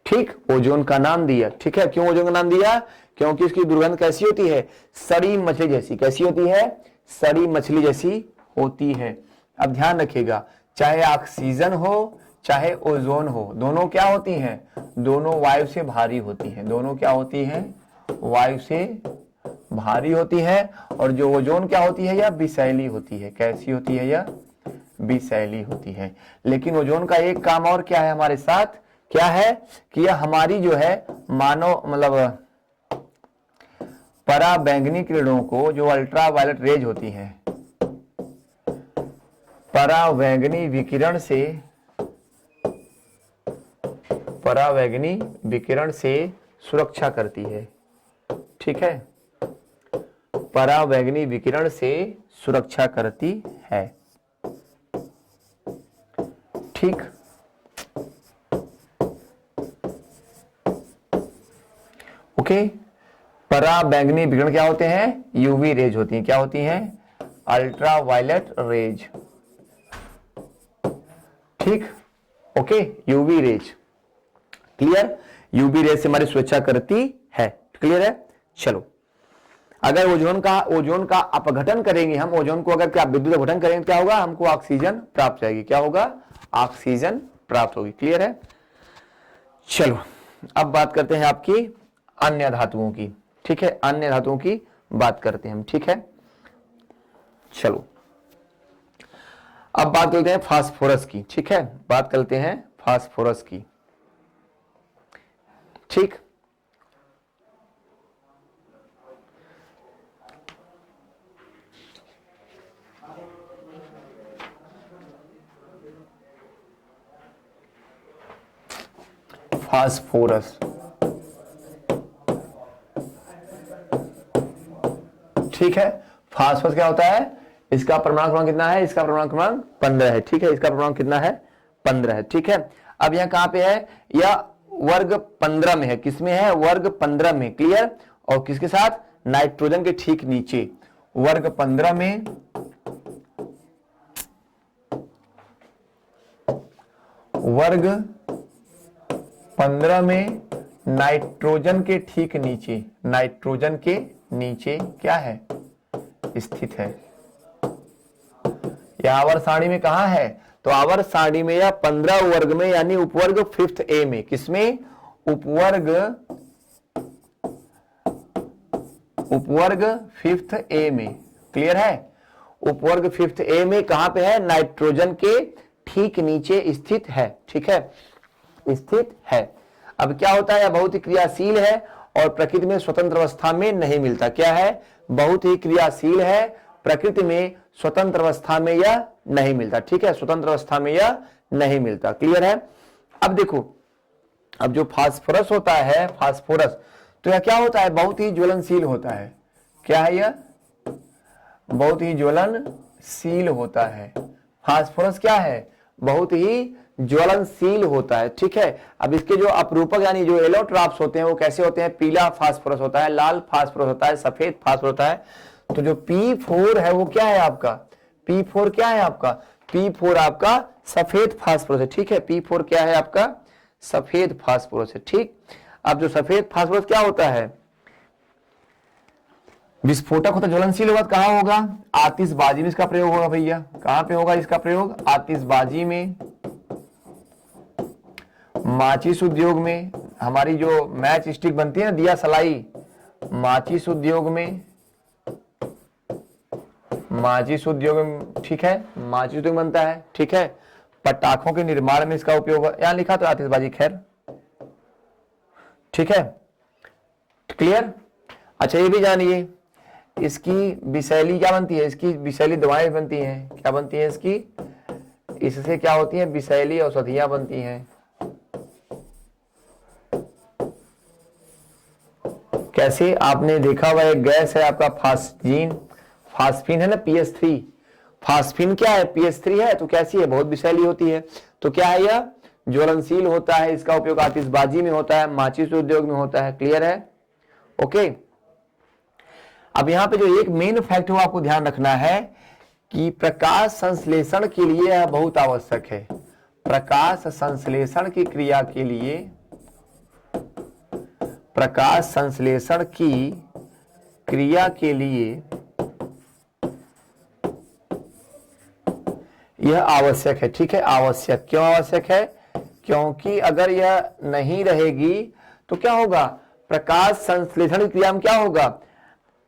ठीक, ओजोन का नाम दिया। ठीक है, क्यों ओजोन का नाम दिया, क्योंकि इसकी दुर्गंध कैसी होती है, सड़ी मछली जैसी। कैसी होती है, सड़ी मछली जैसी होती है। अब ध्यान रखिएगा, चाहे ऑक्सीजन हो चाहे ओजोन हो, दोनों क्या होती हैं, दोनों वायु से भारी होती हैं। दोनों क्या होती हैं, वायु से भारी होती है। और जो ओजोन क्या होती है, यह विषैली होती है। कैसी होती है, यह विषैली होती है। लेकिन ओजोन का एक काम और क्या है हमारे साथ, क्या है कि यह हमारी जो है मानव मतलब पराबैंगनी किरणों को, जो अल्ट्रा वायलेट रेज होती हैं, पराबैंगनी विकिरण से सुरक्षा करती है। ठीक है, पराबैंगनी विकिरण से सुरक्षा करती है। ठीक, ओके, पराबैंगनी विकिरण क्या होते हैं, यूवी रेज होती हैं। क्या होती हैं, अल्ट्रा वायलेट रेज। ठीक, okay, UV rays. Clear, UV rays से हमारी सुरक्षा करती है। क्लियर है? चलो, अगर ओजोन का अपघटन करेंगे हम, ओजोन को अगर क्या विद्युत अपघटन करेंगे क्या होगा, हमको ऑक्सीजन प्राप्त जाएगी। क्या होगा, ऑक्सीजन प्राप्त होगी। क्लियर है? चलो अब बात करते हैं आपकी अन्य धातुओं की। ठीक है, अन्य धातुओं की बात करते हैं हम। ठीक है, चलो अब बात करते हैं फास्फोरस की। ठीक है, बात करते हैं फास्फोरस की। ठीक, फास्फोरस, ठीक है, फास्फोरस क्या होता है, इसका परमाणु क्रमांक कितना है, इसका परमाणु क्रमांक 15 है। ठीक है, इसका परमाणु कितना है, 15 है। ठीक है, अब यह कहां पे है, यह वर्ग 15 में है। किसमें है, वर्ग 15 में। क्लियर, और किसके साथ, नाइट्रोजन के ठीक नीचे, वर्ग 15 में, वर्ग 15 में नाइट्रोजन के ठीक नीचे, नाइट्रोजन के नीचे क्या है, स्थित है। यह आवर्त सारणी में कहां है, तो आवर्त सारणी में या 15 वर्ग में, यानी उपवर्ग 5th ए में। किसमें, उपवर्ग 5th ए में। क्लियर है, उपवर्ग 5th ए में कहां पे है, नाइट्रोजन के ठीक नीचे स्थित है। ठीक है, स्थित है। अब क्या होता है, बहुत ही क्रियाशील है और प्रकृति में स्वतंत्र अवस्था में नहीं मिलता। क्या है, बहुत ही क्रियाशील है, प्रकृति में स्वतंत्र अवस्था में यह नहीं मिलता। ठीक है, स्वतंत्र अवस्था में यह नहीं मिलता। क्लियर है। अब देखो, अब जो फास्फोरस होता है, फास्फोरस, तो यह क्या होता है, बहुत ही ज्वलनशील होता है। क्या है यह, बहुत ही ज्वलनशील होता है। फास्फोरस क्या है, बहुत ही ज्वलनशील होता है। ठीक है, अब इसके जो अपरूपक यानी जो एलोट्रॉप्स होते हैं वो कैसे होते हैं, पीला फास्फोरस होता है, लाल फास्फोरस होता है, सफेद फास्फोरस होता है। तो जो P4 है वो क्या है आपका, P4 क्या है आपका, P4 आपका सफेद फास्फोरस है। ठीक है, P4 क्या है आपका, सफेद फास्फोरस है। ठीक, अब जो सफेद फास्फोरस क्या होता है, विस्फोटक होता, ज्वलनशील होगा, कहां होगा, आतिशबाजी में इसका प्रयोग होगा। भैया कहां पे होगा इसका प्रयोग, आतिशबाजी में, माचिस उद्योग में, हमारी जो मैच स्टिक बनती है ना, दिया सलाई, माचिस उद्योग में, माचिस उद्योग में। ठीक है, माचिस उद्योग बनता है। ठीक है, पटाखों के निर्माण में इसका उपयोग, यहां लिखा तो आतिशबाजी, खैर। ठीक है, क्लियर। अच्छा ये भी जानिए, इसकी विषैली क्या बनती है, इसकी विषैली दवाएं बनती हैं। क्या बनती है इसकी, इससे क्या होती है, विषैली औषधियां बनती हैं। कैसे, आपने देखा हुआ एक गैस है आपका फास्जीन, फास्फिन है ना, PS3, फास्फिन क्या है, PS3 है, तो कैसी है, बहुत विषैली होती है। तो क्या है, यह ज्वलनशील होता है, इसका उपयोग आतिशबाजी में होता है, माचिस उद्योग में होता है। क्लियर है, ओके। अब यहां पे जो एक मेन फैक्ट वो आपको ध्यान रखना है कि प्रकाश संश्लेषण के लिए यह बहुत आवश्यक है। प्रकाश संश्लेषण की क्रिया के लिए, प्रकाश संश्लेषण की क्रिया के लिए यह आवश्यक है। ठीक है, आवश्यक, क्यों आवश्यक है, क्योंकि अगर यह नहीं रहेगी तो क्या होगा, प्रकाश संश्लेषण की क्रिया में क्या होगा,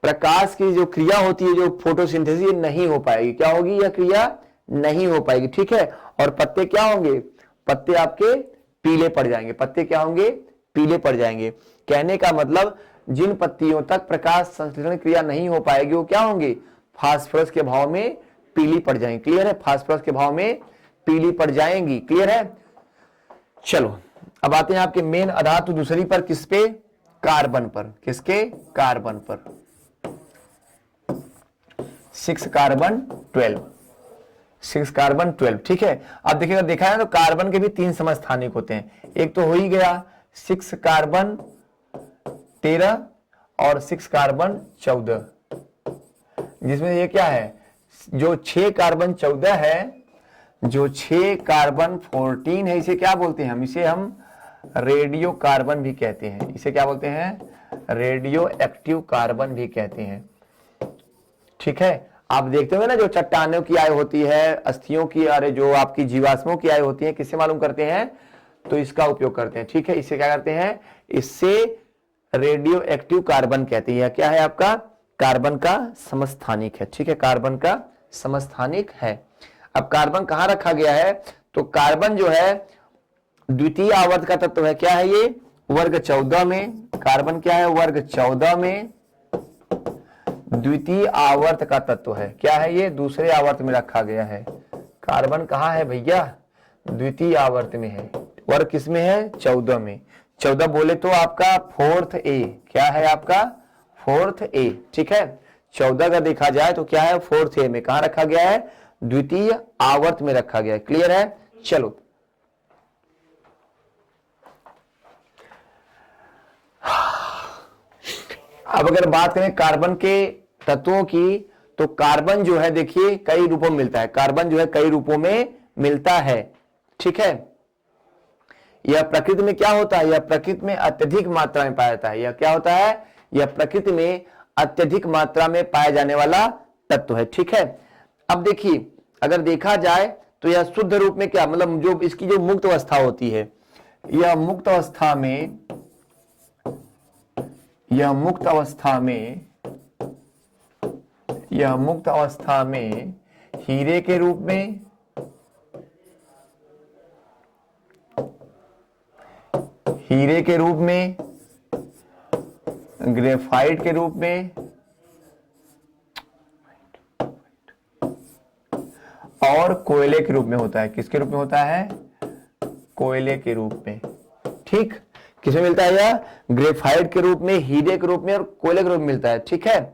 प्रकाश की जो क्रिया होती है, जो फोटोसिंथेसिस, नहीं हो पाएगी। क्या होगी, यह क्रिया नहीं हो पाएगी। ठीक है, और पत्ते क्या होंगे, पत्ते आपके पीले पड़ जाएंगे। पत्ते क्या होंगे, पीले पड़ जाएंगे। कहने का मतलब, जिन पत्तियों तक प्रकाश संश्लेषण क्रिया नहीं हो पाएगी वो क्या होंगे, फास्फोरस के भाव में पीली पड़ जाएंगी। क्लियर है, फास्फोरस के भाव में पीली पड़ जाएंगी। क्लियर है। चलो अब आते हैं आपके मेन अधातु दूसरी पर, किस पे, कार्बन पर। किसके, कार्बन पर, 6 कार्बन 12, 6 कार्बन 12। ठीक है, अब देखिएगा, देखा है तो कार्बन के भी 3 समस्थानिक होते हैं। एक तो हो ही गया 6 कार्बन 13 और 6 कार्बन 14, जिसमें ये क्या है, जो 6 कार्बन 14 है, जो 6 कार्बन 14 है, इसे क्या बोलते हैं हम, इसे हम रेडियो कार्बन भी कहते हैं। इसे क्या बोलते हैं, रेडियो एक्टिव कार्बन भी कहते हैं। ठीक है, आप देखते हो ना, जो चट्टानों की आय होती है, अस्थियों की, अरे जो आपकी जीवाश्मों की आय होती है, किससे मालूम करते हैं, तो इसका उपयोग करते हैं। ठीक है, इससे क्या करते हैं, इससे रेडियो एक्टिव कार्बन कहते हैं। क्या है आपका, कार्बन का समस्थानिक है। ठीक है, कार्बन का समस्थानिक है। अब कार्बन कहां रखा गया है, तो कार्बन जो है द्वितीय आवर्त का तत्व है। क्या है ये, वर्ग 14 में। कार्बन क्या है, वर्ग 14 में द्वितीय आवर्त का तत्व है। क्या है ये, दूसरे आवर्त में रखा गया है। कार्बन कहां है भैया, द्वितीय आवर्त में है। वर्ग किस में है, 14 में। 14 बोले तो आपका 4th ए। क्या है आपका, 4th ए। ठीक है, 14 का देखा जाए तो क्या है, 4th ए में। कहां रखा गया है, द्वितीय आवर्त में रखा गया है। क्लियर है। चलो अब अगर बात करें कार्बन के तत्वों की, तो कार्बन जो है देखिए कई रूपों में मिलता है। कार्बन जो है कई रूपों में मिलता है। ठीक है, यह प्रकृति में क्या होता है, यह प्रकृति में अत्यधिक मात्रा में पाया जाता है। यह क्या होता है, यह प्रकृति में अत्यधिक मात्रा में पाया जाने वाला तत्व है। ठीक है, अब देखिए अगर देखा जाए तो यह शुद्ध रूप में क्या मतलब जो इसकी जो मुक्त अवस्था होती है, यह मुक्त अवस्था में, यह मुक्त अवस्था में, यह मुक्त अवस्था में हीरे के रूप में, हीरे के रूप में, ग्रेफाइट के रूप में और कोयले के रूप में होता है। किसके रूप में होता है, कोयले के रूप में। ठीक, किसमें मिलता है यह, ग्रेफाइट के रूप में, हीरे के रूप में और कोयले के रूप में मिलता है। ठीक है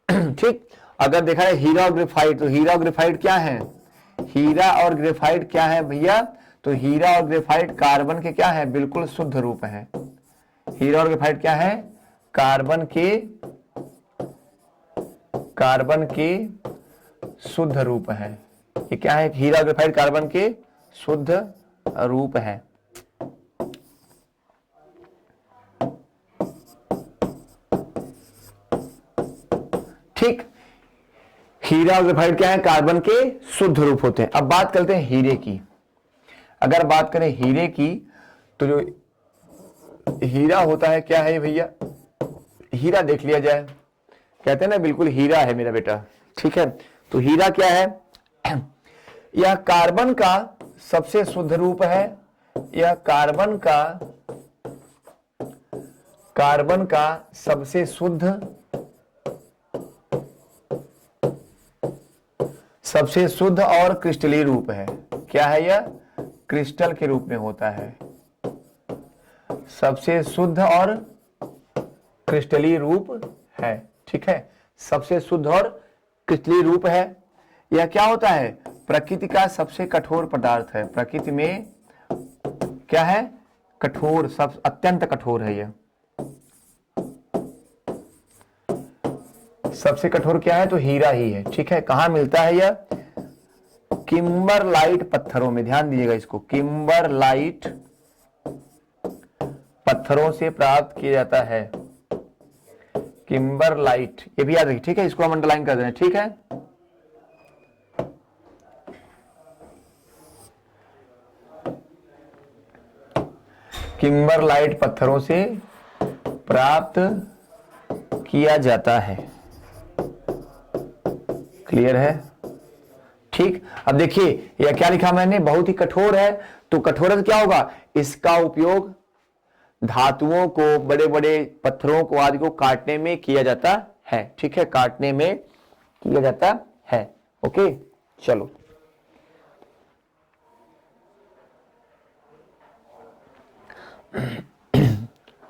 ठीक, अगर देखा है हीरा और ग्रेफाइट, तो हीरा और ग्रेफाइट क्या है, हीरा और ग्रेफाइट क्या है भैया, तो हीरा और ग्रेफाइट कार्बन के क्या है, बिल्कुल शुद्ध रूप है। हीरा और ग्रेफाइट क्या है, कार्बन के शुद्ध रूप है। ये क्या है, हीरा और ग्रेफाइट कार्बन के शुद्ध रूप है। ठीक, हीरा और ग्रेफाइट क्या है, कार्बन के शुद्ध रूप होते हैं। अब बात करते हैं हीरे की। अगर बात करें हीरे की, तो जो हीरा होता है क्या है भैया, हीरा देख लिया जाए, कहते हैं ना बिल्कुल हीरा है मेरा बेटा। ठीक है, तो हीरा क्या है, यह कार्बन का सबसे शुद्ध रूप है। यह कार्बन का सबसे शुद्ध और क्रिस्टलीय रूप है। क्या है यह, क्रिस्टल के रूप में होता है। सबसे शुद्ध और क्रिस्टलीय रूप है। ठीक है, सबसे शुद्ध और क्रिस्टलीय रूप है। यह क्या होता है, प्रकृति का सबसे कठोर पदार्थ है। प्रकृति में क्या है, कठोर, सब अत्यंत कठोर है। यह सबसे कठोर क्या है, तो हीरा ही है। ठीक है, कहां मिलता है यह, किम्बरलाइट पत्थरों में। ध्यान दीजिएगा इसको, किम्बरलाइट पत्थरों से प्राप्त किया जाता है। किम्बरलाइट, ये भी याद रखिए। ठीक है, इसको हम अंडरलाइन कर देना। ठीक है, किम्बरलाइट पत्थरों से प्राप्त किया जाता है। क्लियर है। ठीक, अब देखिए यह क्या लिखा मैंने, बहुत ही कठोर है। तो कठोरता क्या होगा, इसका उपयोग धातुओं को, बड़े बड़े पत्थरों को आदि को काटने में किया जाता है। ठीक है, काटने में किया जाता है। ओके, चलो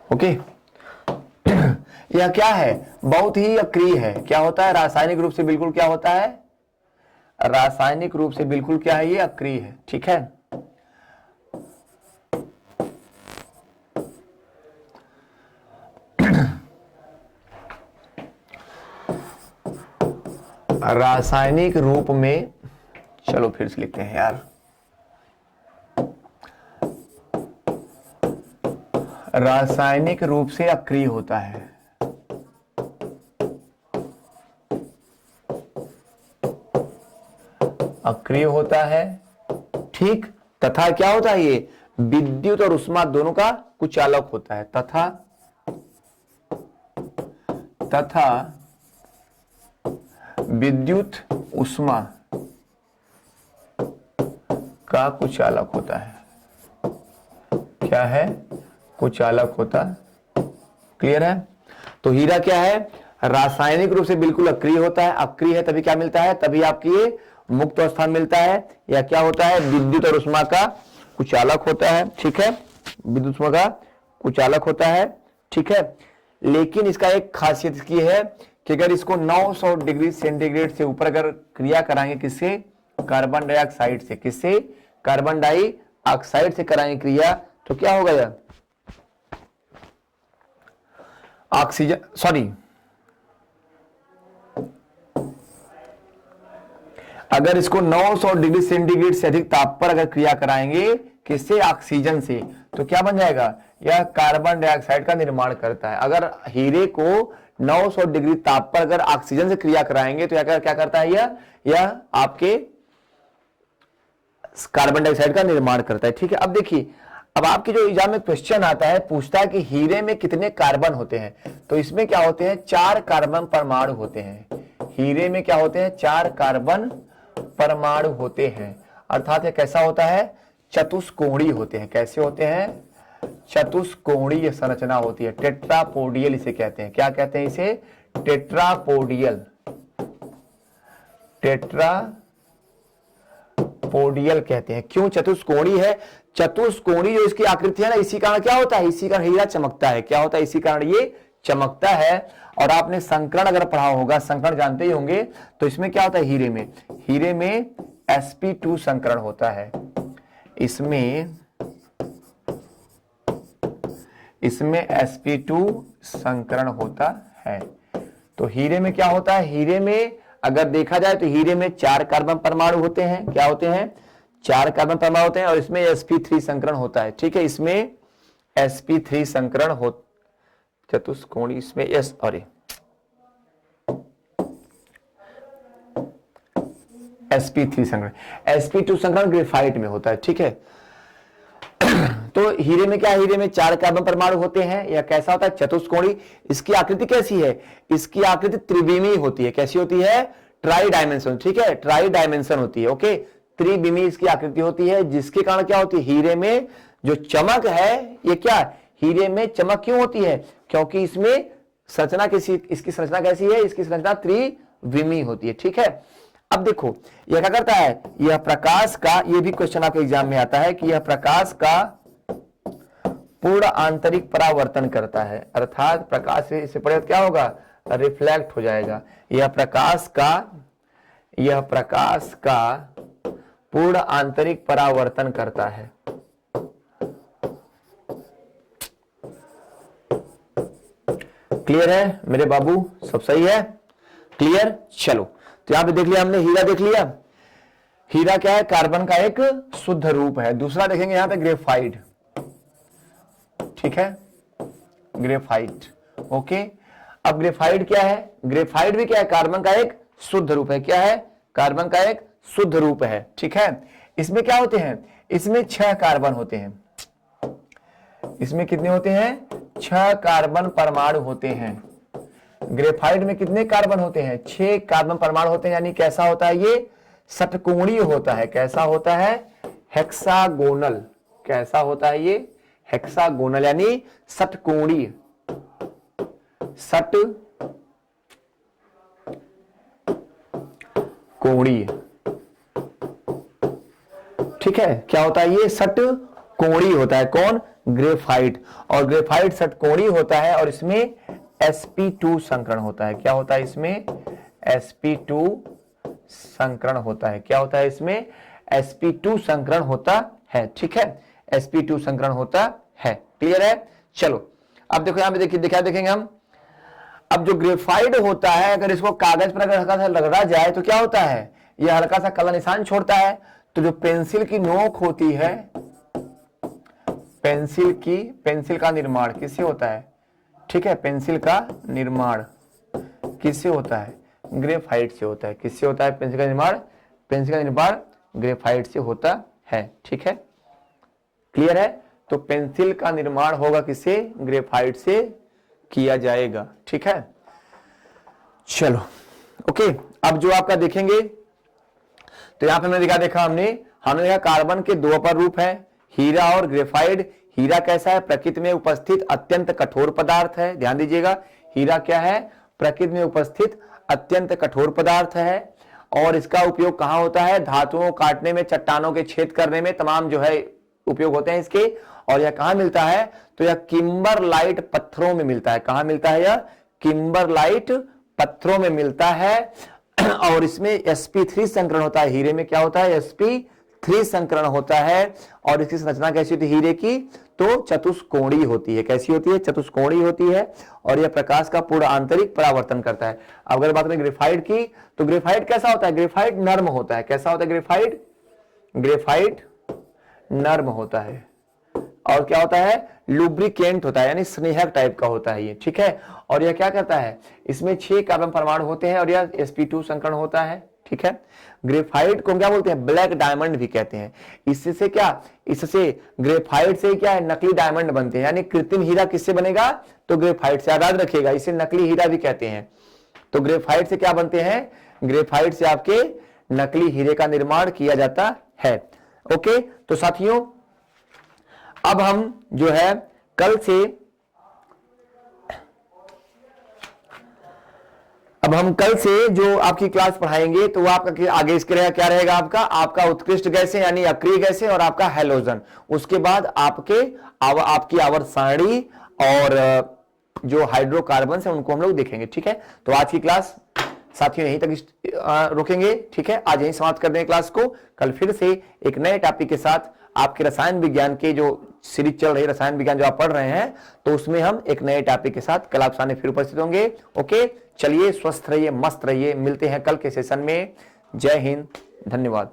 ओके यह क्या है, बहुत ही अक्रिय है। क्या होता है, रासायनिक रूप से बिल्कुल क्या होता है, रासायनिक रूप से बिल्कुल क्या है, ये अक्रिय है। ठीक है, रासायनिक रूप में, चलो फिर से लिखते हैं यार, रासायनिक रूप से अक्रिय होता है। अक्रिय होता है। ठीक, तथा क्या होता है, ये विद्युत और उष्मा दोनों का कुचालक होता है। तथा विद्युत उष्मा का कुचालक होता है। क्या है, कुचालक होता। क्लियर है। तो हीरा क्या है, रासायनिक रूप से बिल्कुल अक्रिय होता है। अक्रिय है तभी क्या मिलता है, तभी आपकी ये मुक्त अवस्था मिलता है। या क्या होता है, विद्युत और उष्मा का कुचालक होता है। ठीक है, विद्युत उष्मा का कुचालक होता है। ठीक है, लेकिन इसका एक खासियत इसकी है कि अगर इसको 900 डिग्री सेंटीग्रेड से ऊपर अगर क्रिया कराएंगे, किससे, कार्बन डाइऑक्साइड से, किससे, कार्बन डाइऑक्साइड से कराएंगे क्रिया, तो क्या होगा यह, ऑक्सीजन, सॉरी, अगर इसको 900 डिग्री सेंटीग्रेड से अधिक ताप पर अगर क्रिया कराएंगे किससे? ऑक्सीजन से। तो क्या बन जाएगा? यह कार्बन डाइऑक्साइड का निर्माण करता है। अगर हीरे को 900 डिग्री ताप पर अगर ऑक्सीजन से क्रिया कराएंगे तो क्या करता है? यह आपके कार्बन डाइऑक्साइड का निर्माण करता है। ठीक है, अब देखिए, अब आपके जो एग्जाम में क्वेश्चन आता है, पूछता है कि हीरे में कितने कार्बन होते हैं, तो इसमें क्या होते हैं? 4 कार्बन परमाणु होते हैं। हीरे में क्या होते हैं? 4 कार्बन परमाणु होते हैं। अर्थात यह कैसा होता है? चतुष्कोणीय होते हैं। कैसे होते हैं? चतुष्कोणीय संरचना होती है। टेट्रापोडियल इसे कहते हैं। क्या कहते हैं इसे? टेट्रापोडियल। टेट्रापोडियल कहते हैं। क्यों चतुष्कोणीय है? चतुष्कोणीय जो इसकी आकृति है ना, इसी कारण क्या होता है? इसी कारण हीरा चमकता है। क्या होता है? इसी कारण ये चमकता है। और आपने संकरण अगर पढ़ा होगा, संकरण जानते ही होंगे, तो इसमें क्या होता है? हीरे में sp2 संकरण होता है। इसमें sp2 संकरण होता है। तो हीरे में क्या होता है? हीरे में अगर देखा जाए तो हीरे में 4 कार्बन परमाणु होते हैं। क्या होते हैं? 4 कार्बन परमाणु होते हैं और इसमें sp3 संकरण होता है। ठीक है, इसमें sp3 संकरण हो चतुष्कोणीय, इसमें sp3 संकरण। sp2 संकरण ग्रेफाइट में होता है। ठीक है, तो हीरे में क्या? हीरे में 4 कार्बन परमाणु होते हैं। यह कैसा होता है? चतुष्कोणीय। इसकी आकृति कैसी है? इसकी आकृति त्रिविमीय होती है। कैसी होती है? Try dimension. ठीक है, ट्राई डायमेंशन होती है। ओके, त्रिविमीय इसकी आकृति होती है, जिसके कारण क्या होती है? हीरे में जो चमक है, ये क्या? हीरे में चमक क्यों होती है? क्योंकि इसमें संरचना इसकी संरचना कैसी है? इसकी संरचना त्रिविमीय होती है। ठीक है, अब देखो यह क्या करता है? यह प्रकाश का, यह भी क्वेश्चन आपके एग्जाम में आता है कि यह प्रकाश का पूर्ण आंतरिक परावर्तन करता है। अर्थात प्रकाश से पड़े क्या होगा? रिफ्लेक्ट हो जाएगा। यह प्रकाश का पूर्ण आंतरिक परावर्तन करता है। क्लियर है मेरे बाबू? सब सही है? क्लियर? चलो, तो यहां पे देख लिया हमने, हीरा देख लिया। हीरा क्या है? कार्बन का एक शुद्ध रूप है। दूसरा देखेंगे यहां पे ग्रेफाइट। ठीक है, ग्रेफाइट। ओके, अब ग्रेफाइट क्या है? ग्रेफाइट भी क्या है? कार्बन का एक शुद्ध रूप है। क्या है? कार्बन का एक शुद्ध रूप है। ठीक है, इसमें क्या होते हैं? इसमें 6 कार्बन होते हैं। इसमें कितने होते हैं? 6 कार्बन परमाणु होते हैं। ग्रेफाइट में कितने कार्बन होते हैं? 6 कार्बन परमाणु होते हैं। यानी कैसा होता है? ये षटकोणीय होता है। कैसा होता है? हेक्सागोनल। कैसा होता है ये? हेक्सागोनल, यानी षटकोणीय। षटकोणीय। ठीक है, क्या होता है ये? षटकोणीय होता है। कौन? ग्रेफाइट। और ग्रेफाइट षटकोणीय होता है और इसमें sp2 संकरण होता है। क्या होता है इसमें? sp2 संकरण होता है। क्या होता है इसमें? sp2 संकरण होता है। ठीक है, sp2 संकरण होता है। क्लियर है? चलो, अब देखो यहां पे देखेंगे हम। अब जो ग्रेफाइट होता है, अगर इसको कागज पर अगर हल्का सा रगड़ा जाए तो क्या होता है? यह हल्का सा काला निशान छोड़ता है। तो जो पेंसिल की नोक होती है, पेंसिल का निर्माण किससे होता है? ठीक है, पेंसिल का निर्माण किससे होता है? ग्रेफाइट से होता है। किससे होता है पेंसिल का निर्माण? पेंसिल का निर्माण ग्रेफाइट से होता है। ठीक है, क्लियर है? तो पेंसिल का निर्माण होगा किससे? ग्रेफाइट से किया जाएगा। ठीक है, चलो ओके। अब जो आपका देखेंगे, तो यहां पे हमने देखा हमने देखा कार्बन के 2 अपर रूप है, हीरा और ग्रेफाइट। हीरा कैसा है? प्रकृति में उपस्थित अत्यंत कठोर पदार्थ है। ध्यान दीजिएगा, हीरा क्या है? प्रकृति में उपस्थित अत्यंत कठोर पदार्थ है। और इसका उपयोग कहां होता है? धातुओं को काटने में, चट्टानों के छेद करने में, तमाम जो है उपयोग होते हैं इसके। और यह कहां मिलता है? तो यह किम्बरलाइट पत्थरों में मिलता है। कहां मिलता है? यह किम्बरलाइट पत्थरों में मिलता है। और इसमें sp3 संकरण होता है। हीरे में क्या होता है? sp3 संकरण होता है। और इसकी संरचना कैसी होती है हीरे की? तो चतुष्कोणीय होती है। कैसी होती है? चतुष्कोणीय होती है। और यह प्रकाश का पूर्ण आंतरिक परावर्तन करता है। अब अगर बात करें ग्रेफाइट की, तो ग्रेफाइट कैसा होता है? ग्रेफाइट नर्म होता है। कैसा होता है ग्रेफाइट? ग्रेफाइट नर्म होता है, और क्या होता है, लुब्रिकेंट होता है, यानी स्नेहक टाइप का होता है ये, ठीक है। और यह क्या करता है, इसमें 6 कार्बन परमाणु होते हैं और यह sp2 संकरण होता है, ठीक है। ग्रेफाइट को क्या बोलते हैं, ब्लैक डायमंड भी कहते हैं। इससे क्या, इससे ग्रेफाइट से क्या है, नकली डायमंड बनते हैं, यानी कृत्रिम हीरा किससे बनेगा, तो ग्रेफाइट से, याद रखिएगा इसे नकली हीरा भी कहते हैं। तो ग्रेफाइट से क्या बनते हैं, ग्रेफाइट से आपके नकली हीरे का निर्माण किया जाता है। ओके, तो साथियों अब हम जो है कल से, अब हम कल से जो आपकी क्लास पढ़ाएंगे तो वो आपका आगे इसके रहेगा, क्या रहेगा आपका, आपका उत्कृष्ट गैसें यानी अक्रिय गैसें और आपका हैलोजन। उसके बाद आपकी आवर्त सारणी और जो हाइड्रोकार्बन है उनको हम लोग देखेंगे, ठीक है। तो आज की क्लास साथियों यहीं तक रोकेंगे, ठीक है। आज यहीं समाप्त कर देंगे क्लास को। कल फिर से एक नए टॉपिक के साथ आपके रसायन विज्ञान के जो सीरीज चल रही है, रसायन विज्ञान जो आप पढ़ रहे हैं, तो उसमें हम एक नए टॉपिक के साथ कल आप सामने फिर उपस्थित होंगे। ओके, चलिए स्वस्थ रहिए, मस्त रहिए, मिलते हैं कल के सेशन में। जय हिंद, धन्यवाद।